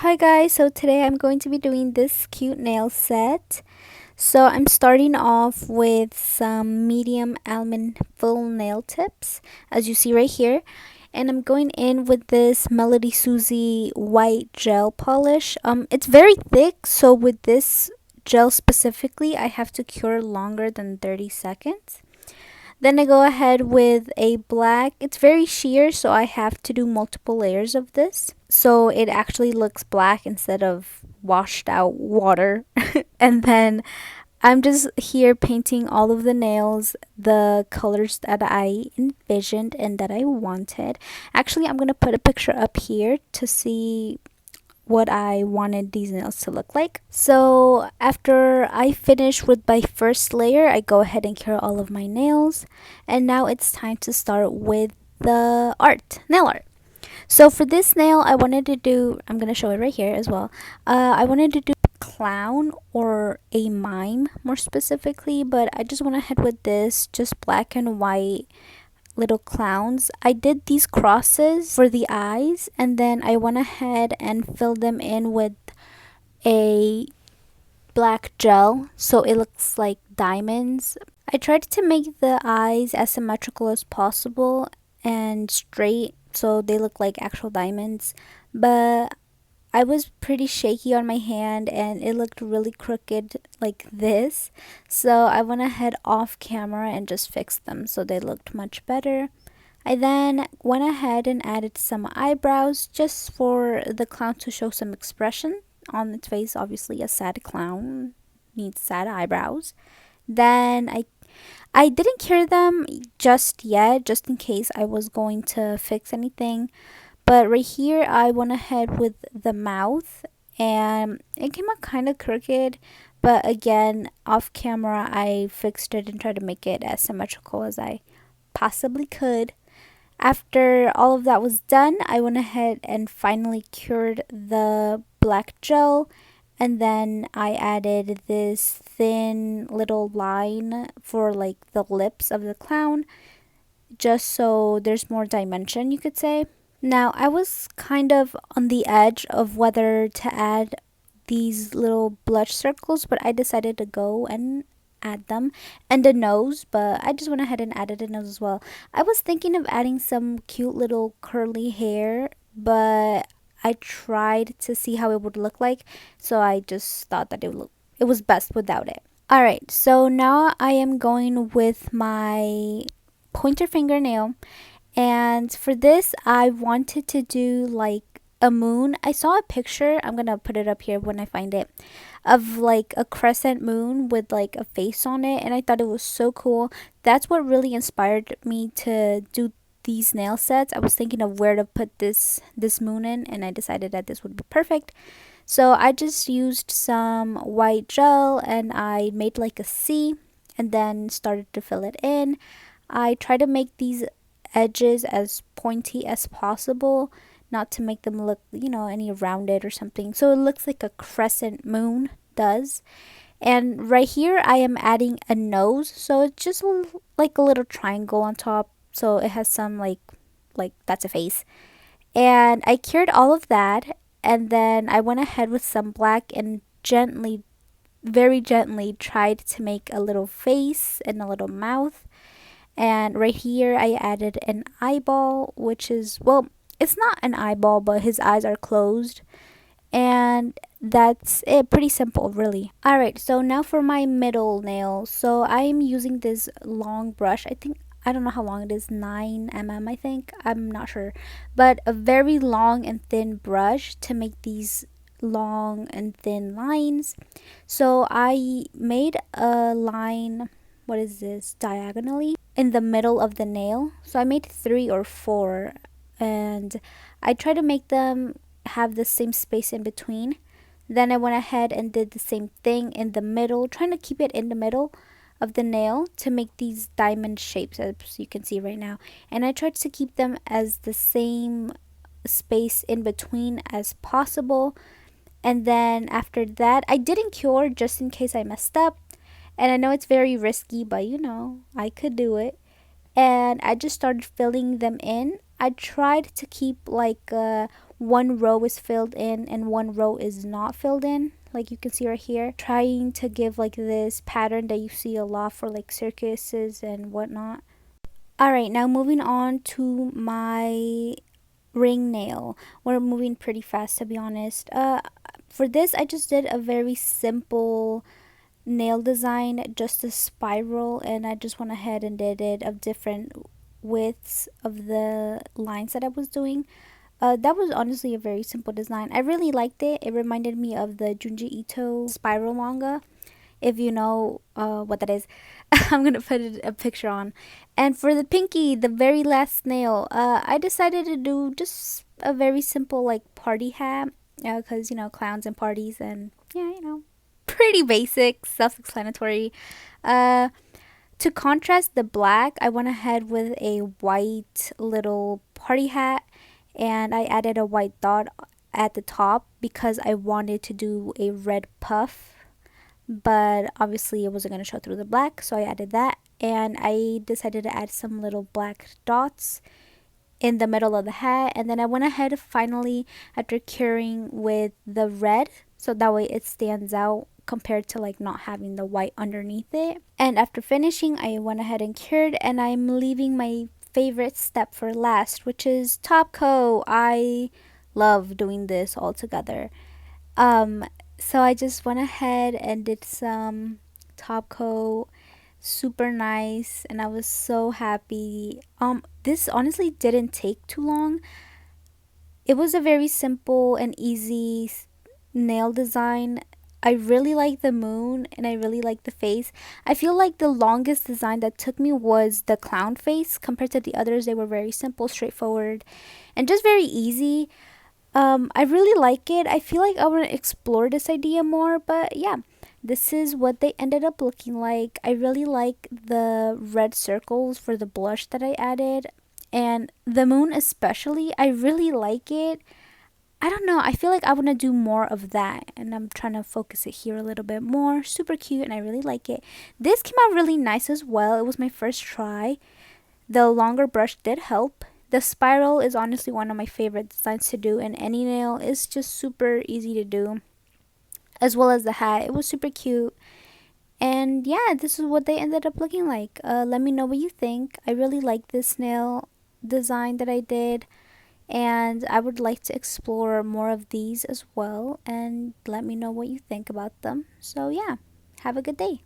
Hi guys, so today I'm going to be doing this cute nail set. So I'm starting off with some medium almond full nail tips, as you see right here. And I'm going in with this Melody Susie white gel polish. It's very thick, so with this gel specifically, I have to cure longer than 30 seconds. Then I go ahead with a black. It's very sheer, so I have to do multiple layers of this. So it actually looks black instead of washed out water. And then I'm just here painting all of the nails, the colors that I envisioned and that I wanted. Actually, I'm going to put a picture up here to see what I wanted these nails to look like. So after I finish with my first layer, I go ahead and cure all of my nails. And now it's time to start with the nail art. So for this nail, I wanted to do, I'm going to show it right here as well. I wanted to do a clown or a mime more specifically, but I just went ahead with this, just black and white little clowns. I did these crosses for the eyes, and then I went ahead and filled them in with a black gel so it looks like diamonds. I tried to make the eyes as symmetrical as possible and straight so they look like actual diamonds, but I was pretty shaky on my hand and it looked really crooked like this. So I went ahead off camera and just fixed them so they looked much better. I then went ahead and added some eyebrows just for the clown to show some expression on its face. Obviously, a sad clown needs sad eyebrows. Then I didn't cure them just yet, just in case I was going to fix anything. But right here, I went ahead with the mouth and it came out kind of crooked. But again, off camera, I fixed it and tried to make it as symmetrical as I possibly could. After all of that was done, I went ahead and finally cured the black gel. And then I added this thin little line for like the lips of the clown, just so there's more dimension, you could say. Now, I was kind of on the edge of whether to add these little blush circles, but I decided to go and add them. And the nose, but I just went ahead and added a nose as well. I was thinking of adding some cute little curly hair, but I tried to see how it would look like, so I just thought that it was best without it. Alright, so now I am going with my pointer fingernail, and for this, I wanted to do like a moon. I saw a picture, I'm gonna put it up here when I find it, of like a crescent moon with like a face on it, and I thought it was so cool. That's what really inspired me to do these nail sets. I was thinking of where to put this moon in, and I decided that this would be perfect. So I just used some white gel and I made like a C and then started to fill it in. I try to make these edges as pointy as possible, not to make them look, any rounded or something. So it looks like a crescent moon does. And right here, I am adding a nose. So it's just like a little triangle on top. So it has some like that's a face. And I cured all of that. And then I went ahead with some black and gently, very gently tried to make a little face and a little mouth. And right here, I added an eyeball, which is, well, it's not an eyeball, but his eyes are closed. And that's it. Pretty simple, really. Alright, so now for my middle nail. So I'm using this long brush. I don't know how long it is, 9 mm, I think. I'm not sure. But a very long and thin brush to make these long and thin lines. So I made a line, what is this, diagonally in the middle of the nail. So I made 3 or 4, and I try to make them have the same space in between. Then I went ahead and did the same thing in the middle, trying to keep it in the middle of the nail to make these diamond shapes, as you can see right now. And I tried to keep them as the same space in between as possible. And then after that, I didn't cure just in case I messed up. And I know it's very risky, but I could do it. And I just started filling them in. I tried to keep like one row is filled in and one row is not filled in, like you can see right here, trying to give like this pattern that you see a lot for like circuses and whatnot. Alright, now moving on to my ring nail. We're moving pretty fast, to be honest. For this I just did a very simple nail design, just a spiral, and I just went ahead and did it of different widths of the lines that I was doing. That was honestly a very simple design. I really liked it. It reminded me of the Junji Ito spiral manga, if you know what that is. I'm gonna put a picture on. And for the pinky, the very last nail, I decided to do just a very simple like party hat, because you know, clowns and parties, and yeah, you know, pretty basic, self-explanatory. uh to contrast the black, I went ahead with a white little party hat, and I added a white dot at the top because I wanted to do a red puff, but obviously it wasn't going to show through the black, so I added that. And I decided to add some little black dots in the middle of the hat, and then I went ahead finally after curing with the red, so that way it stands out compared to like not having the white underneath it. And after finishing, I went ahead and cured, and I'm leaving my favorite step for last, which is top coat. I love doing this all together. um so I just went ahead and did some top coat, super nice, and I was so happy. This honestly didn't take too long. It was a very simple and easy nail design. I really like the moon and I really like the face. I feel like the longest design that took me was the clown face. Compared to the others, they were very simple, straightforward, and just very easy. I really like it. I feel like I want to explore this idea more, but yeah, this is what they ended up looking like. I really like the red circles for the blush that I added, and the moon especially. I really like it. I don't know. I feel like I want to do more of that, and I'm trying to focus it here a little bit more. Super cute, and I really like it. This came out really nice as well. It was my first try. The longer brush did help. The spiral is honestly one of my favorite designs to do, and any nail is just super easy to do. As well as the hat, it was super cute. And yeah, this is what they ended up looking like. Let me know what you think. I really like this nail design that I did, and I would like to explore more of these as well. And let me know what you think about them. So yeah, have a good day.